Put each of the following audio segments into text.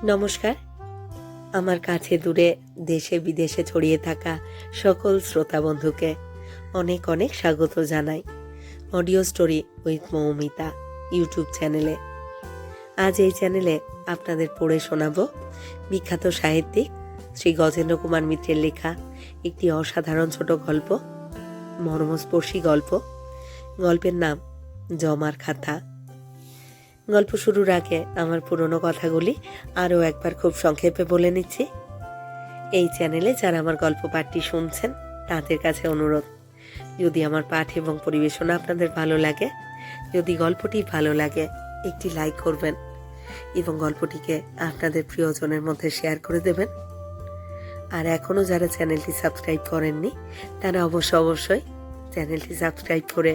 নমস্কার। আমার কাছে দূরে দেশে বিদেশে ছড়িয়ে থাকা সকল শ্রোতা বন্ধুকে অনেক অনেক স্বাগত জানাই audio story with Moumita YouTube চ্যানেলে। আজ এই চ্যানেলে আপনাদের পড়ে শোনাব বিখ্যাত সাহিত্যিক শ্রী গজেন্দ্র কুমার মিত্রের লেখা একটি অসাধারণ ছোট গল্প, মর্মস্পর্শী গল্প। গল্পের নাম জমার খাতা। গল্প শুরুর আগে আমার পুরনো কথাগুলি আরও একবার খুব সংক্ষেপে বলে নিচ্ছি। এই চ্যানেলে যারা আমার গল্প পাঠটি শুনছেন তাদের কাছে অনুরোধ, যদি আমার পাঠ এবং পরিবেশনা আপনাদের ভালো লাগে, যদি গল্পটি ভালো লাগে, একটি লাইক করবেন এবং গল্পটিকে আপনাদের প্রিয়জনের মধ্যে শেয়ার করে দেবেন। আর এখনও যারা চ্যানেলটি সাবস্ক্রাইব করেননি তারা অবশ্যই চ্যানেলটি সাবস্ক্রাইব করে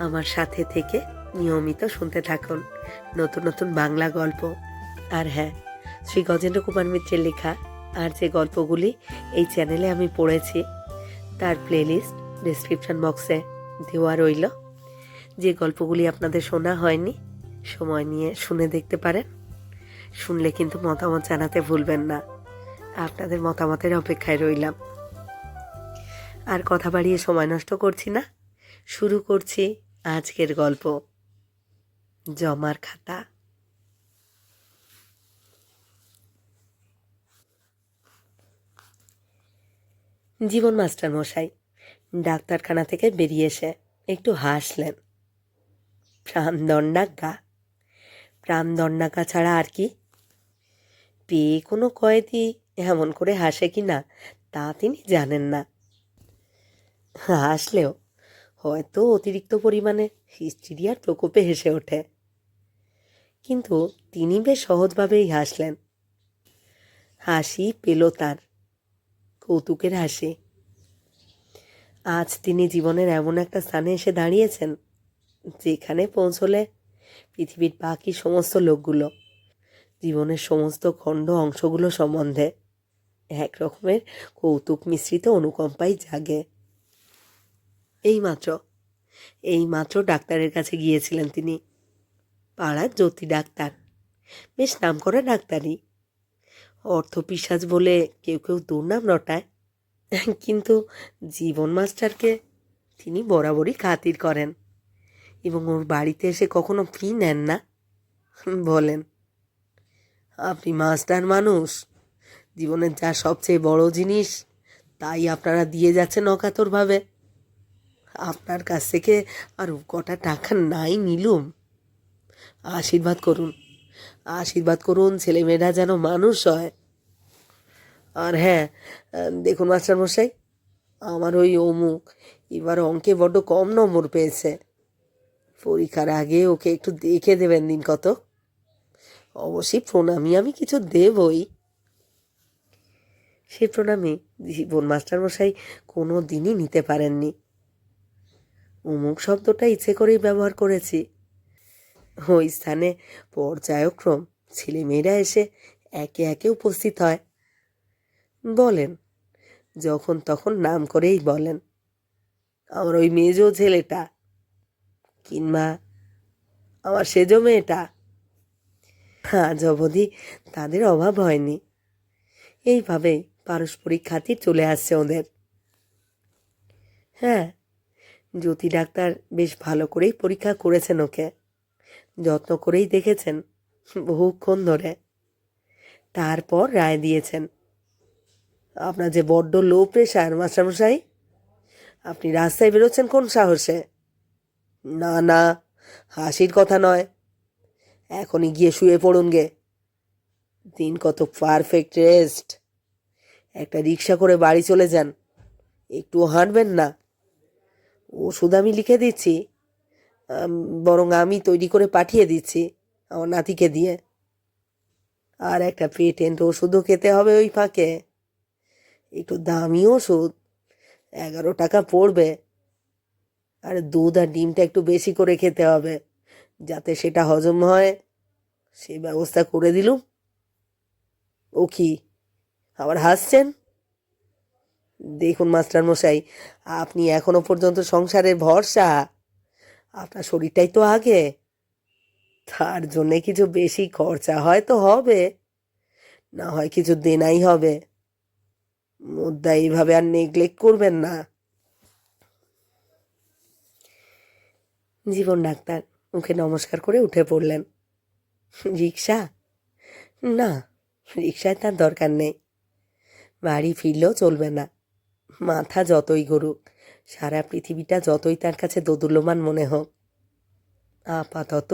আমার সাথে থেকে নিয়মিত শুনতে থাকুন নতুন নতুন বাংলা গল্প। আর হ্যাঁ, শ্রী গজেন্দ্র কুমার মিত্রের লেখা আর যে গল্পগুলি এই চ্যানেলে আমি পড়েছি তার প্লেলিস্ট ডেসক্রিপশন বক্সে দেওয়া রইল। যে গল্পগুলি আপনাদের শোনা হয়নি সময় নিয়ে শুনে দেখতে পারেন। শুনলে কিন্তু মতামত জানাতে ভুলবেন না। আপনাদের মতামতের অপেক্ষায় রইলাম। আর কথা বাড়িয়ে সময় নষ্ট করছি না, শুরু করছি আজকের গল্প, জমার খাতা। জীবন মাস্টার মশাই ডাক্তারখানা থেকে বেরিয়ে এসে একটু হাসলেন। প্রাণদণ্ডাকা ছাড়া আর কি? পেয়ে কোনো কয়েদি এমন করে হাসে কি না তা তিনি জানেন না। হাসলেও হয়তো অতিরিক্ত পরিমাণে হিস্টিরিয়ার প্রকোপে হেসে ওঠে। কিন্তু তিনি বেশ সহজভাবেই হাসলেন। হাসি পেল তার, কৌতুকের হাসি। আজ তিনি জীবনের এমন একটা স্থানে এসে দাঁড়িয়েছেন যেখানে পৌঁছলে পৃথিবীর বাকি সমস্ত লোকগুলো জীবনের সমস্ত খণ্ড অংশগুলো সম্বন্ধে এক রকমের কৌতুক মিশ্রিত অনুকম্পাই জাগে। এইমাত্র ডাক্তারের কাছে গিয়েছিলেন তিনি। পাড়ার জ্যোতি ডাক্তার, বেশ নামকরা ডাক্তারই। অর্থপিশাচ বলে কেউ কেউ দুর্নাম রটায়, কিন্তু জীবন মাস্টারকে তিনি বরাবরই খাতির করেন এবং ওর বাড়িতে এসে কখনো ফি নেন না। বলেন, আপনি মাস্টার মানুষ, জীবনের যা সবচেয়ে বড় জিনিস তাই আপনারা দিয়ে যাচ্ছেন অকাতরভাবে। আপনার কাছ থেকে আর কটা টাকা নাই নিলুম। আশীর্বাদ করুন ছেলেমেয়েরা যেন মানুষ হয়। আর হ্যাঁ, দেখুন মাস্টারমশাই, আমার ওই অমুক এবার অঙ্কে বড্ড কম নম্বর পেয়েছে। পরীক্ষার আগে ওকে একটু দেখে দেবেন দিন কত। অবশ্যই প্রণামী আমি কিছু দেবই। সে প্রণামী জীবন মাস্টারমশাই কোনো দিনই নিতে পারেননি। অমুক শব্দটা ইচ্ছে করেই ব্যবহার করেছি। ওই স্থানে পর্যায়ক্রম ছেলেমেয়েরা এসে একে একে উপস্থিত হয়। বলেন, যখন তখন নাম করেই বলেন, আমার ওই মেজো ছেলেটা, কিংবা আমার সেজো মেয়েটা। আজ অবধি তাদের অভাব হয়নি। এইভাবেই পারস্পরিক খাতির চলে আসছে ওদের। হ্যাঁ, জ্যোতি ডাক্তার বেশ ভালো করেই পরীক্ষা করেছেন ওকে, যত্ন করেই দেখেছেন বহুক্ষণ ধরে। তারপর রায় দিয়েছেন। আপনার যে বড্ড লো প্রেশার মাস্টারমশাই, আপনি রাস্তায় বেরোচ্ছেন কোন সাহসে? না, হাসির কথা নয়, এখনই গিয়ে শুয়ে পড়ুন গে। দিন কত পারফেক্ট রেস্ট। একটা রিক্সা করে বাড়ি চলে যান, একটুও হাঁটবেন না। ওষুধ আমি লিখে দিচ্ছি, বরং আমি তৈরি করে পাঠিয়ে দিচ্ছি আমার নাতিকে দিয়ে। আর একটা পেটেন্ট ওষুধও খেতে হবে ওই ফাঁকে, একটু দামি ওষুধ, 11 টাকা পড়বে। আর দুধ আর ডিমটা একটু বেশি করে খেতে হবে যাতে সেটা হজম হয়, সে ব্যবস্থা করে দিলুম। ও কি, আবার হাসছেন? দেখুন মাস্টারমশাই, আপনি এখনো পর্যন্ত সংসারের ভরসা, আপনার শরীরটাই তো আগে। তার জন্যে কিছু বেশি খরচা হয়তো হবে, না হয় কিছু দেনাই হবে। মুদ্রা এইভাবে আর নেগলেক্ট করবেন না। জীবন ডাক্তার মুখে নমস্কার করে উঠে পড়লেন। রিক্সা? না, রিক্সায় তার দরকার নেই। বাড়ি ফিরলেও চলবে না। মাথা যতই ঘুরুক, সারা পৃথিবীটা যতই তার কাছে দোদুল্যমান মনে হোক, আপাতত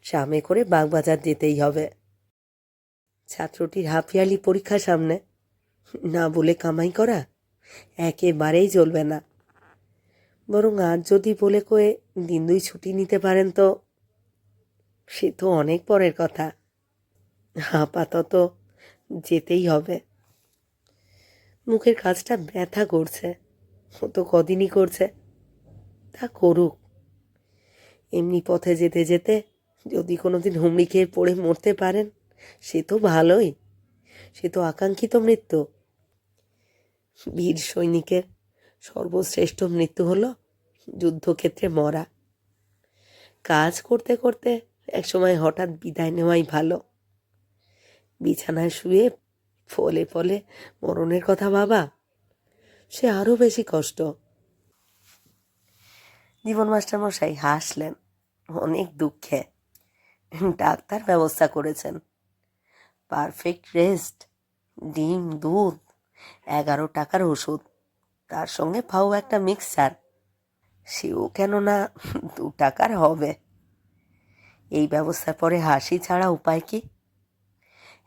ট্রামে করে বাগবাজার যেতেই হবে। ছাত্রটির হাফ ইয়ারলি পরীক্ষা সামনে, না বলে কামাই করা একেবারেই চলবে না। বরং আজ যদি বলে কয়ে দিন দুই ছুটি নিতে পারেন তো সে তো অনেক পরের কথা। আপাতত যেতেই হবে। মুখের কাজটা ব্যথা করছে, ও তো কদিনই করছে, তা করুক। এমনি পথে যেতে যেতে যদি কোনোদিন হুমড়ি খেয়ে পড়ে মরতে পারেন সে তো ভালোই, সে তো আকাঙ্ক্ষিত মৃত্যু। বীর সৈনিকের সর্বশ্রেষ্ঠ মৃত্যু হলো যুদ্ধক্ষেত্রে মরা। কাজ করতে করতে একসময় হঠাৎ বিদায় নেওয়াই ভালো। বিছানায় শুয়ে ফলে ফলে মরণের কথা ভাবা সে আরও বেশি কষ্ট। জীবন মাস্টারমশাই হাসলেন অনেক দুঃখে। ডাক্তার ব্যবস্থা করেছেন, পারফেক্ট রেস্ট, ডিম, দুধ, 11 টাকার ওষুধ, তার সঙ্গে পাও একটা মিক্সচার। সেও কেননা 2 টাকার হবে। এই ব্যবস্থার পরে হাসি ছাড়া উপায় কি?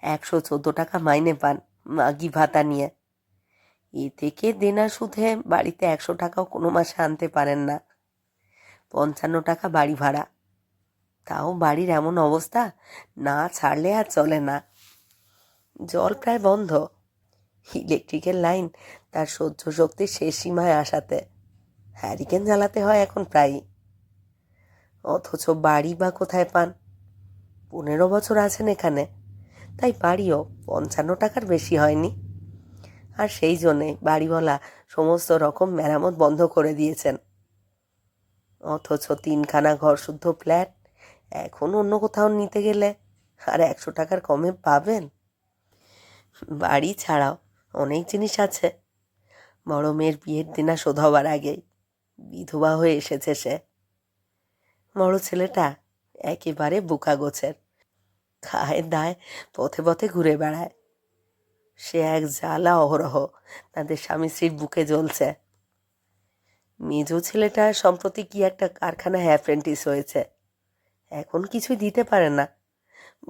114 টাকা মাইনে পান মাগি ভাতা নিয়ে। এ থেকে দেনা সুদে বাড়িতে 100 টাকাও কোনো মাসে আনতে পারেন না। 55 টাকা বাড়ি ভাড়া, তাও বাড়ির এমন অবস্থা না ছাড়লে আর চলে না। জল প্রায় বন্ধ, ইলেকট্রিকের লাইন তার সহ্য শক্তির শেষ সীমায় আসাতে হ্যারিকেন জ্বালাতে হয় এখন প্রায়ই। অথচ বাড়ি বা কোথায় পান? 15 বছর আছেন এখানে, তাই বাড়িও 55 টাকার বেশি হয়নি। আর সেই জন্যে বাড়িওয়ালা সমস্ত রকম মেরামত বন্ধ করে দিয়েছেন। অথচ 3খানা ঘর শুদ্ধ ফ্ল্যাট এখন অন্য কোথাও নিতে গেলে আর 100 টাকার কমে পাবেন? বাড়ি ছাড়াও অনেক জিনিস আছে। বড় মেয়ের বিয়ের দিনা শোধ হবার আগেই বিধবা হয়ে এসেছে সে। বড় ছেলেটা একেবারে বোকা গোছের, খায় দায় পথে পথে ঘুরে বেড়ায়। সে এক জ্বালা অহরহ তাদের স্বামী স্ত্রীর বুকে জ্বলছে। মেজ ছেলেটা সম্প্রতি কি একটা কারখানায় অ্যাপ্রেন্টিস হয়েছে, এখন কিছুই দিতে পারে না,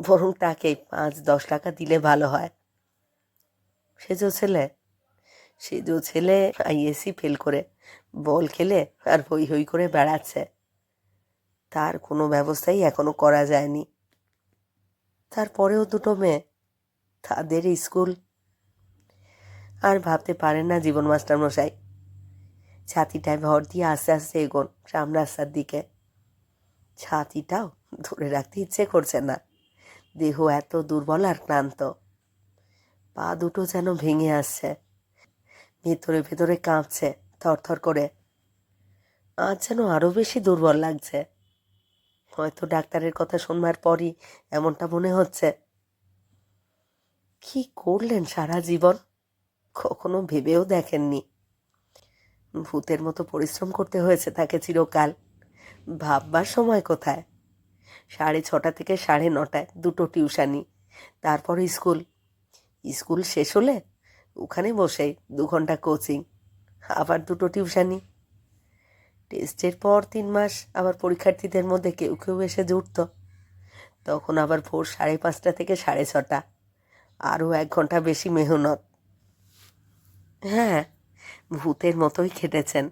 বরং তাকে 5-10 টাকা দিলে ভালো হয়। সেজো ছেলে আইএসসি ফেল করে বল খেলে আর হই হই করে বেড়াচ্ছে। তার কোনো ব্যবস্থাই এখনো করা যায়নি। তারপরেও 2 মেয়ে, তাদের স্কুল। আর ভাবতে পারেন না জীবন মাস্টারমশাই। ছাতিটায় ভর দিয়ে আস্তে আস্তে এগোন সাম রাস্তার দিকে। ছাতিটাও ধরে রাখতে ইচ্ছে করছে না, দেহ এত দুর্বল আর ক্লান্ত। পা দুটো যেন ভেঙে আসছে, ভেতরে ভেতরে কাঁপছে থরথর করে। আজ যেন আরও বেশি দুর্বল লাগছে। হয়তো ডাক্তারের কথা শুনবার পরই এমনটা মনে হচ্ছে। কি করলেন সারা জীবন কখনো ভেবেও দেখেননি। ভূতের মতো পরিশ্রম করতে হয়েছে তাকে চিরকাল। ভাববার সময় কোথায়? 6:30 থেকে 9:30 2টো টিউশানি, তারপরে স্কুল শেষ হলে ওখানে বসে 2 ঘন্টা কোচিং, আবার 2টো টিউশানি। টেস্টের পর 3 মাস আবার পরীক্ষার্থীদের মধ্যে কেউ কেউ এসে জুটত, তখন আবার ভোর 5:30 থেকে 6:30, আরও 1 ঘন্টা বেশি মেহনত। হ্যাঁ, ভূতের মতোই খেটেছেন,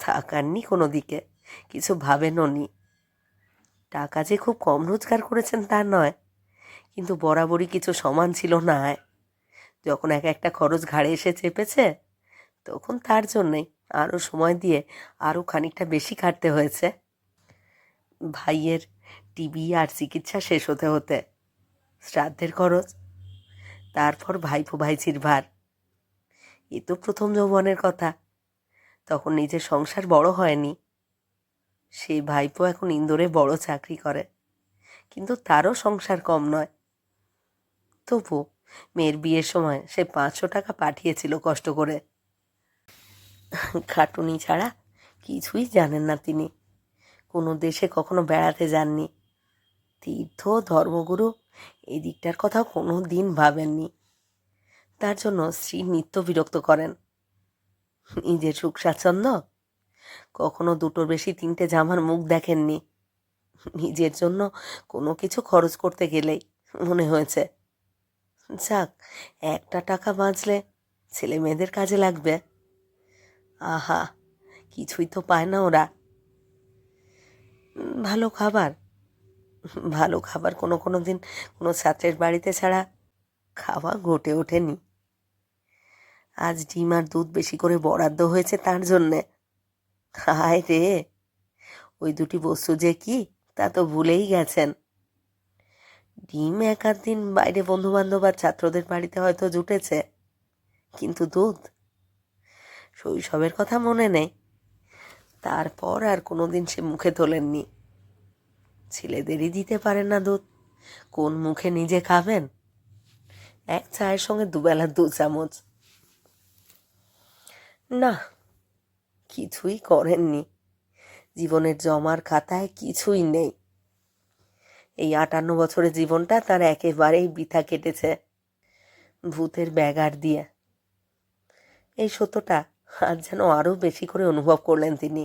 থাকাননি কোনো দিকে, কিছু ভাবেনও নি। টাকা যে খুব কম রোজগার করেছেন তা নয়, কিন্তু বরাবরই কিছু সমান ছিল না আয়। যখন একটা খরচ ঘাড়ে এসে চেপেছে তখন তার জন্যেই আরও সময় দিয়ে আরও খানিকটা বেশি খাটতে হয়েছে। ভাইয়ের টিবি আর চিকিৎসা শেষ হতে হতে শ্রাদ্ধের খরচ, তারপর ভাইপো ভাইঝির ভার। এ তো প্রথম যৌবনের কথা, তখন নিজের সংসার বড় হয়নি। সেই ভাইপো এখন ইন্দোরে বড় চাকরি করে, কিন্তু তারও সংসার কম নয়। তবু মেয়ের বিয়ের সময় সে 500 টাকা পাঠিয়েছিল কষ্ট করে। খাটুনি ছাড়া কিছুই জানেন না তিনি। কোনো দেশে কখনো বেড়াতে যাননি। তীর্থ, ধর্মগুরু এই দিকটার কথা কোনো দিন ভাবেননি। তার জন্য স্ত্রী নিত্য বিরক্ত করেন। নিজের সুখ স্বাচ্ছন্দ্য, কখনো দুটোর বেশি 3টে জামার মুখ দেখেননি। নিজের জন্য কোনো কিছু খরচ করতে গেলেই মনে হয়েছে, যাক, একটা টাকা বাঁচলে ছেলে মেয়েদের কাজে লাগবে। আহা, কিছুই তো পায় না ওরা। ভালো খাবার, ভালো খাবার কোনো কোনো দিন কোনো ছাত্রের বাড়িতে ছাড়া খাওয়া ঘটে ওঠেনি। আজ ডিম আর দুধ বেশি করে বরাদ্দ হয়েছে তার জন্যে। হায় রে, ওই দুটি বস্তু যে কি তা তো ভুলেই গেছেন। ডিম এক আধ দিন বাইরে বন্ধুবান্ধব আর ছাত্রদের বাড়িতে হয়তো জুটেছে, কিন্তু দুধ শৈশবের কথা মনে নেই। তারপর আর কোনোদিন সে মুখে তোলেননি। ছেলেদেরই দিতে পারেন না দুধ, কোন মুখে নিজে খাবেন? এক চায়ের সঙ্গে দুবেলা 2 চামচ। না, কিছুই করেননি। জীবনের জমার খাতায় কিছুই নেই। এই 58 বছরের জীবনটা তার একেবারেই বৃথা কেটেছে ভূতের ব্যাগার দিয়ে। এই সত্যটা আজ যেন আরও বেশি করে অনুভব করলেন তিনি।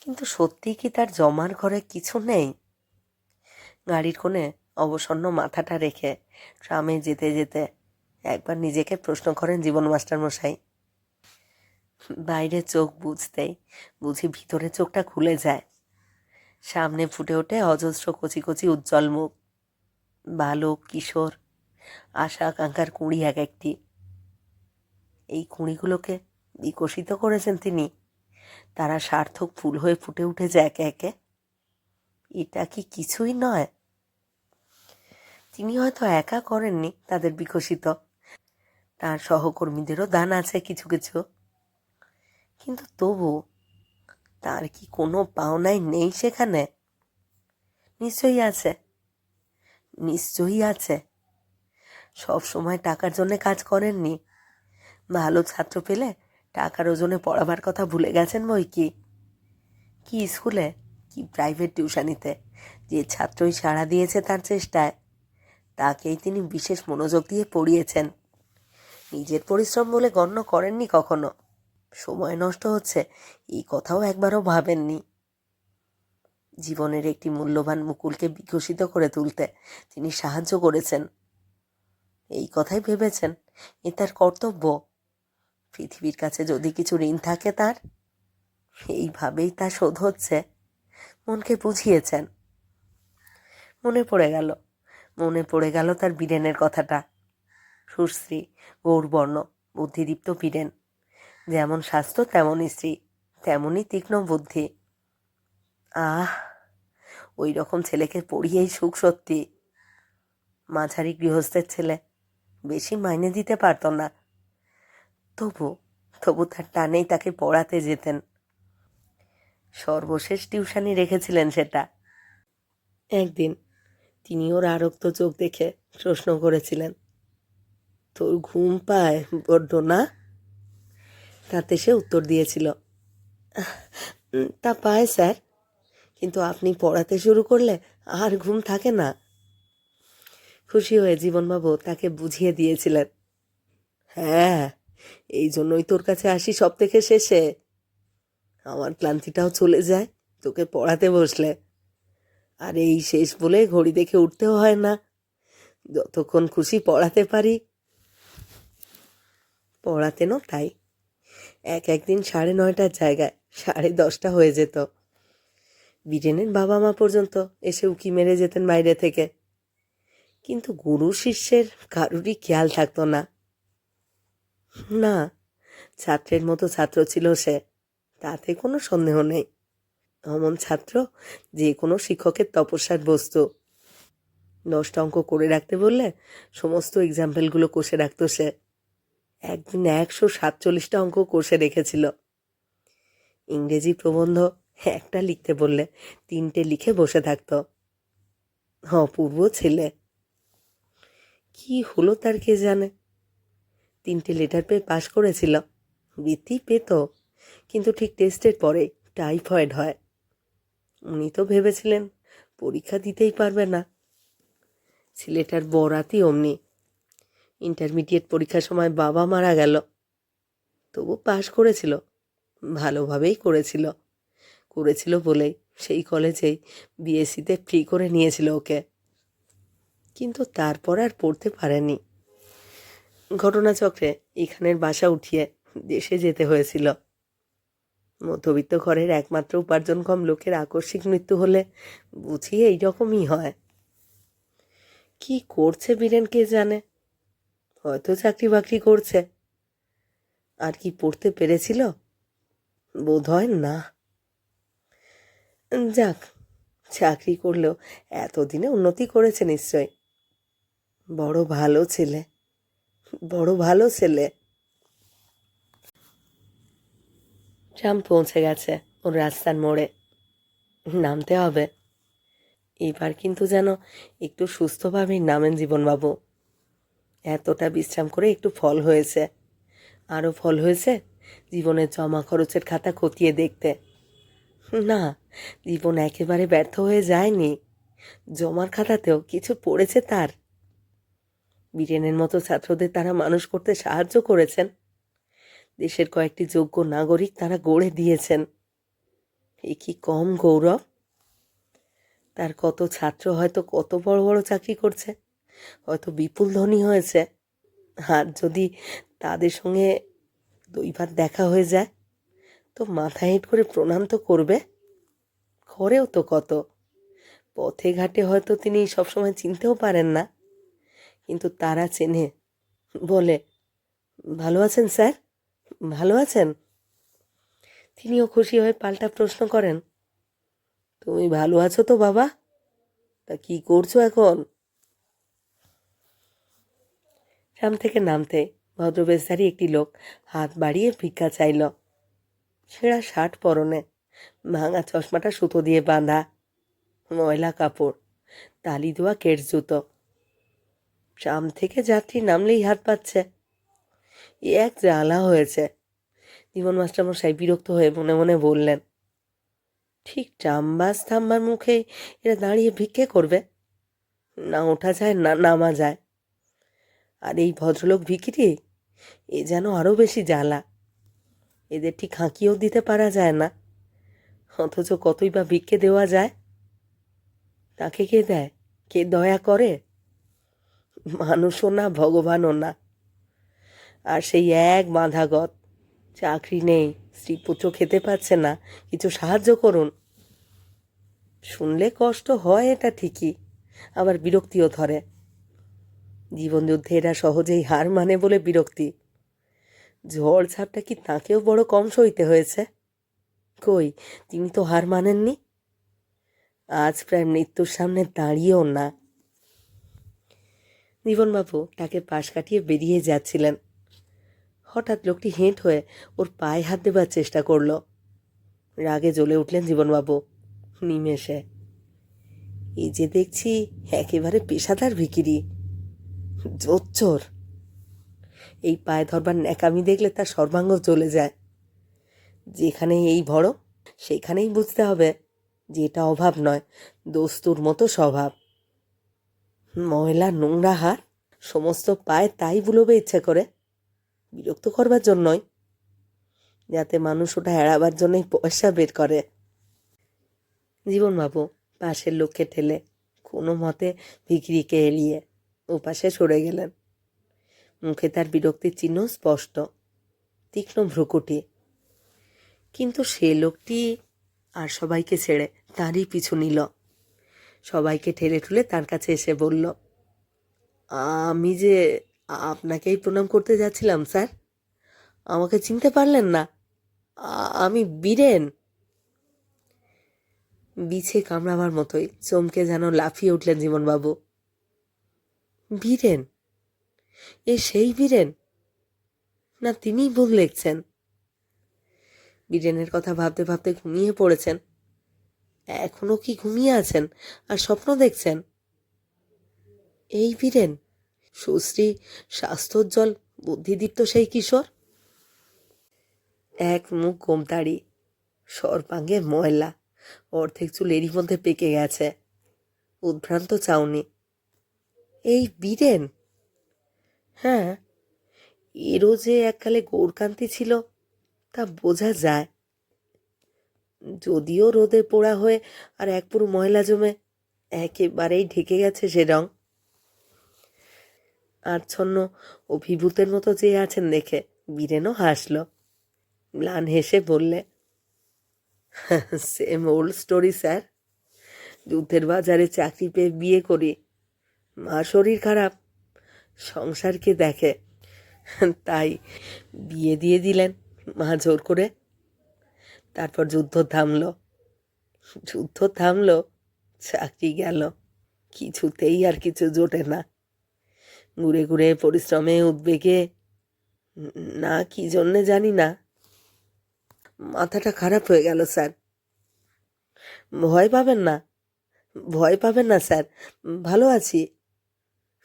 কিন্তু সত্যি কি তার জমার ঘরে কিছু নেই? গাড়ির কোণে অবসন্ন মাথাটা রেখে ট্রামে যেতে যেতে একবার নিজেকে প্রশ্ন করেন জীবন মাস্টার মশাই। বাইরে চোখ বুঝতেই বুঝি ভিতরে চোখটা খুলে যায়। সামনে ফুটে ওঠে অজস্র কচি কচি উজ্জ্বল মুখ, বালক, কিশোর, আশা আকাঙ্ক্ষার কুঁড়ি এক একটি। এই কুঁড়িগুলোকে বিকশিত করেছেন তিনি। তারা সার্থক ফুল হয়ে ফুটে উঠেছে একে একে। এটা কি কিছুই নয়? তিনি হয়তো একা করেননি তাদের বিকশিত, তার সহকর্মীদেরও দান আছে কিছু কিছু। কিন্তু তবু তার কি কোনো পাওনাই নেই সেখানে? নিশ্চয়ই আছে, নিশ্চয়ই আছে। সব সময় টাকার জন্য কাজ করেননি। ভালো ছাত্র পেলে টাকার ওজনে পড়াবার কথা ভুলে গেছেন বই কি। কি স্কুলে, কি প্রাইভেট টিউশনিতে যে ছাত্রই সাড়া দিয়েছে তার চেষ্টায়, তাকেই তিনি বিশেষ মনোযোগ দিয়ে পড়িয়েছেন। নিজের পরিশ্রম বলে গণ্য করেননি কখনো। সময় নষ্ট হচ্ছে এই কথাও একবারও ভাবেননি। জীবনের একটি মূল্যবান মুকুলকে বিকশিত করে তুলতে তিনি সাহায্য করেছেন, এই কথাই ভেবেছেন এ তার কর্তব্য। পৃথিবীর কাছে যদি কিছু ঋণ থাকে তার, এইভাবেই তা শোধ হচ্ছে, মনকে বুঝিয়েছেন। মনে পড়ে গেল তার বীরেনের কথাটা। সুশ্রী, গৌরবর্ণ, বুদ্ধিদীপ্ত বীরেন। যেমন স্বাস্থ্য তেমনই স্ত্রী, তেমনই তীক্ষ্ণ বুদ্ধি। আহ, ওই রকম ছেলেকে পড়িয়েই সুখ সত্যি। মাঝারি গৃহস্থের ছেলে, বেশি মাইনে দিতে পারত না, তবু তার টানেই তাকে পড়াতে যেতেন। সর্বশেষ টিউশনি রেখেছিলেন সেটা। একদিন তিনি ওর আরক্ত চোখ দেখে প্রশ্ন করেছিলেন, তোর ঘুম পায় বড্ড না? তাতে সে উত্তর দিয়েছিল, তা পায় স্যার, কিন্তু আপনি পড়াতে শুরু করলে আর ঘুম থাকে না। খুশি হয়ে জীবনবাবু তাকে বুঝিয়ে দিয়েছিলেন, হ্যাঁ, এই জন্যই তোর কাছে আসি সব থেকে শেষে। আমার ক্লান্তিটাও চলে যায় তোকে পড়াতে বসলে। আর এই শেষ বলে ঘড়ি দেখে উঠতেও হয় না, যতক্ষণ খুশি পড়াতে পারি। পড়াতেনও তাই। একদিন 9:30টার জায়গায় 10:30 হয়ে যেত। বীরেনের বাবা মা পর্যন্ত এসে উকি মেরে যেতেন বাইরে থেকে, কিন্তু গুরু শিষ্যের কারুরই খেয়াল থাকতো না। না, ছাত্রের মতো ছাত্র ছিল সে, তাতে কোনো সন্দেহ নেই। অমন ছাত্র যে কোনো শিক্ষকের তপস্যার বস্তু। 10টা অঙ্ক করে রাখতে বললে সমস্ত এক্সাম্পলগুলো কষে রাখতো সে। একদিন 147টা অঙ্ক কষে রেখেছিল। ইংরেজি প্রবন্ধ একটা লিখতে বললে 3টে লিখে বসে থাকতো। অপূর্ব ছেলে। কি হলো তার কে জানে। 3টে লেটার পেয়ে পাশ করেছিল, বৃত্তি পেত, কিন্তু ঠিক টেস্টের পরে টাইফয়েড হয়। উনি তো ভেবেছিলেন পরীক্ষা দিতেই পারবে না। ছেলেটার বরাতই অমনি। ইন্টারমিডিয়েট পরীক্ষার সময় বাবা মারা গেল, তবু পাশ করেছিল, ভালোভাবেই করেছিল। করেছিল বলেই সেই কলেজেই বিএসসিতে ফ্রি করে নিয়েছিল ওকে, কিন্তু তারপর আর পড়তে পারেনি। ঘটনাচক্রে এখানের বাসা উঠিয়ে দেশে যেতে হয়েছিল। মধ্যবিত্ত ঘরের একমাত্র উপার্জনক্ষম লোকের আকস্মিক মৃত্যু হলে বুঝি এইরকমই হয়। কি করছে বীরেন কে জানে, হয়তো চাকরি বাকরি করছে। আর কি পড়তে পেরেছিল? বোধ হয় না। যাক, চাকরি করলেও এতদিনে উন্নতি করেছে নিশ্চয়। বড় ভালো ছেলে, বড় ভালো ছেলে। ট্রাম পৌঁছে গেছে ওর রাস্তার মোড়ে। নামতে হবে। এবার কিন্তু যেন একটু সুস্থভাবেই নামেন জীবনবাবু। এতটা বিশ্রাম করে একটু ফল হয়েছে, আরও ফল হয়েছে জীবনের জমা খরচের খাতা খতিয়ে দেখতে। না, জীবন একেবারে ব্যর্থ হয়ে যায়নি, জমার খাতাতেও কিছু পড়েছে তার। বীরেনের মতো ছাত্রদের তারা মানুষ করতে সাহায্য করেছেন, দেশের কয়েকটি যোগ্য নাগরিক তারা গড়ে দিয়েছেন। এ কি কম গৌরব? তার কত ছাত্র হয়তো কত বড় বড় চাকরি করছে, হয়তো বিপুল ধনী হয়েছে। আর যদি তাদের সঙ্গে 2বার দেখা হয়ে যায় তো মাথা হেঁট করে প্রণাম তো করবে, করেও তো কত। পথে ঘাটে হয়তো তিনি সবসময় চিনতেও পারেন না, কিন্তু তারা চেনে, বলে, ভালো আছেন স্যার, ভালো আছেন? তিনিও খুশি হয়ে পাল্টা প্রশ্ন করেন, তুমি ভালো আছো তো বাবা? তা কি করছো এখন? ট্রাম থেকে নামতে ভদ্রবেশধারী একটি লোক হাত বাড়িয়ে ভিক্ষা চাইল। ছেঁড়া শার্ট পরনে, ভাঙা চশমাটা সুতো দিয়ে বাঁধা, ময়লা কাপড়, তালি দেওয়া কেট জুতো। ট্রাম থেকে যাত্রী নামলেই হাত পাচ্ছে। এ এক জ্বালা হয়েছে। জীবন মাস্টারমশাই বিরক্ত হয়ে মনে মনে বললেন, ঠিক ট্রাম বাস থাম্বার মুখেই এরা দাঁড়িয়ে ভিক্ষে করবে, না ওঠা যায় না নামা যায়। আর এই ভদ্রলোক ভিখিরি, এ যেন আরও বেশি জ্বালা। এদের ঠিক হাঁকিয়েও দিতে পারা যায় না, অথচ কতই বা ভিক্ষে দেওয়া যায়। তাকে কে দেয়, কে দয়া করে? মানুষও না, ভগবানও না। আর সেই এক বাঁধাগত, চাকরি নেই, স্ত্রী পুত্র খেতে পাচ্ছে না, কিছু সাহায্য করুন। শুনলে কষ্ট হয়, এটা ঠিকই, আবার বিরক্তিও ধরে। জীবনযুদ্ধে এরা সহজেই হার মানে বলে বিরক্তি। ঝড় ঝাপটা কি তাকেও বড় কম সইতে হয়েছে? কই, তিনি তো হার মানেননি। আজ প্রায় মৃত্যুর সামনে দাঁড়িয়েও না। জীবনবাবু তাকে পাশ কাটিয়ে বেরিয়ে যাচ্ছিলেন। হঠাৎ লোকটি হেঁট হয়ে ওর পায়ে হাত দেবার চেষ্টা করল। রাগে জ্বলে উঠলেন জীবনবাবু নিমেষে। এই যে দেখছি একেবারে পেশাদার ভিখিরি, জোচ্চোর। এই পায়ে ধরবার ন্যাকামি দেখলে তার সর্বাঙ্গ জ্বলে যায়। যেখানে এই ভরম, সেখানেই বুঝতে হবে যে এটা অভাব নয়, দস্তুর মতো স্বভাব। ময়লা নোংরা হাত, সমস্ত পায়ে তাই বুলোবে ইচ্ছে করে, বিরক্ত করবার জন্যই, যাতে মানুষ ওটা এড়াবার জন্যই পয়সা বের করে। জীবনবাবু পাশের লোককে ঠেলে কোনো মতে ভিখিরিকে এড়িয়ে ওপাশে সরে গেলেন। মুখে তার বিরক্তির চিহ্ন স্পষ্ট, তীক্ষ্ণ ভ্রুকুটি। কিন্তু সে লোকটি আর সবাইকে ছেড়ে তারই পিছু নিল। সবাইকে ঠেলে ঠুলে তার কাছে এসে বলল, আমি যে আপনাকেই প্রণাম করতে যাচ্ছিলাম স্যার, আমাকে চিনতে পারলেন না? আমি বীরেন। বিছে কামড়াবার মতোই চমকে যেন লাফিয়ে উঠলেন জীবনবাবু। বীরেন? এ সেই বীরেন? না তিনিই ভুল দেখছেন? বীরেনের কথা ভাবতে ভাবতে ঘুমিয়ে পড়েছেন? এখনো কি ঘুমিয়ে আছেন আর স্বপ্ন দেখছেন? এই বীরেন, সুশ্রী স্বাস্থ্যোজ্জ্বল বুদ্ধিদীপ্ত সেই কিশোর। এক মুখ গোমতাড়ি, সর্বাঙ্গে ময়লা, অর্ধেক চুল এরই মধ্যে পেকে গেছে, উদ্ভ্রান্ত চাউনি। এই বীরেন? হ্যাঁ, এরও যে এককালে গৌরকান্তি ছিল তা বোঝা যায়, যদিও রোদে পোড়া হয়ে আর এক পুরো ময়লা জমে একেবারেই ঢেকে গেছে সে রং। আচ্ছন্ন অভিভূতের মতো চেয়ে আছেন দেখে বীরেনও হাসল। ম্লান হেসে বললে, সেম ওল্ড স্টোরি স্যার। যুদ্ধের বাজারে চাকরি পেয়ে বিয়ে করি, মা শরীর খারাপ, সংসারকে দেখে, তাই বিয়ে দিয়ে দিলেন মা জোর করে। তারপর যুদ্ধ থামলো, চাকরি গেল, কিছুতেই আর কিছু জোটে না। ঘুরে ঘুরে পরিশ্রমে উদ্বেগে, না কি জন্যে জানি না, মাথাটা খারাপ হয়ে গেল স্যার। ভয় পাবেন না স্যার, ভালো আছি।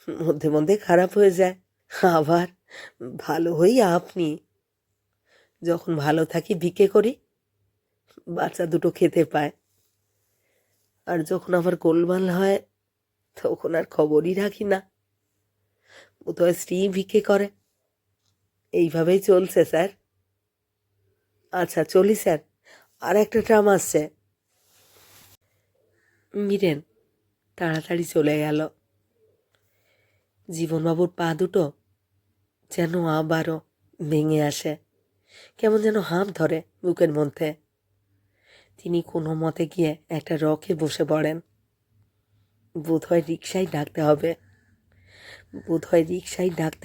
মধ্যে মধ্যে খারাপ হয়ে যায়, আবার ভালো হই আপনি। যখন ভালো থাকি ভিক্ষে করি, বাচ্চা দুটো খেতে পায়, আর যখন আবার গোলমাল হয় তখন আর খবরই রাখি না, বোধহয় স্ত্রী ভিক্ষে করে। এইভাবেই চলছে স্যার। আচ্ছা চলি স্যার, আর একটা ট্রাম আসছে। বীরেন তাড়াতাড়ি চলে গেল। জীবনবাবুর পা দুটো যেন আবারও ভেঙে আসে, কেমন যেন হাঁপ ধরে বুকের মধ্যে। তিনি কোনো মতে গিয়ে একটা রকে বসে পড়েন। বোধহয় রিকশাই ডাকতে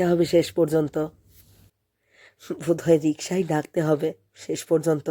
হবে শেষ পর্যন্ত।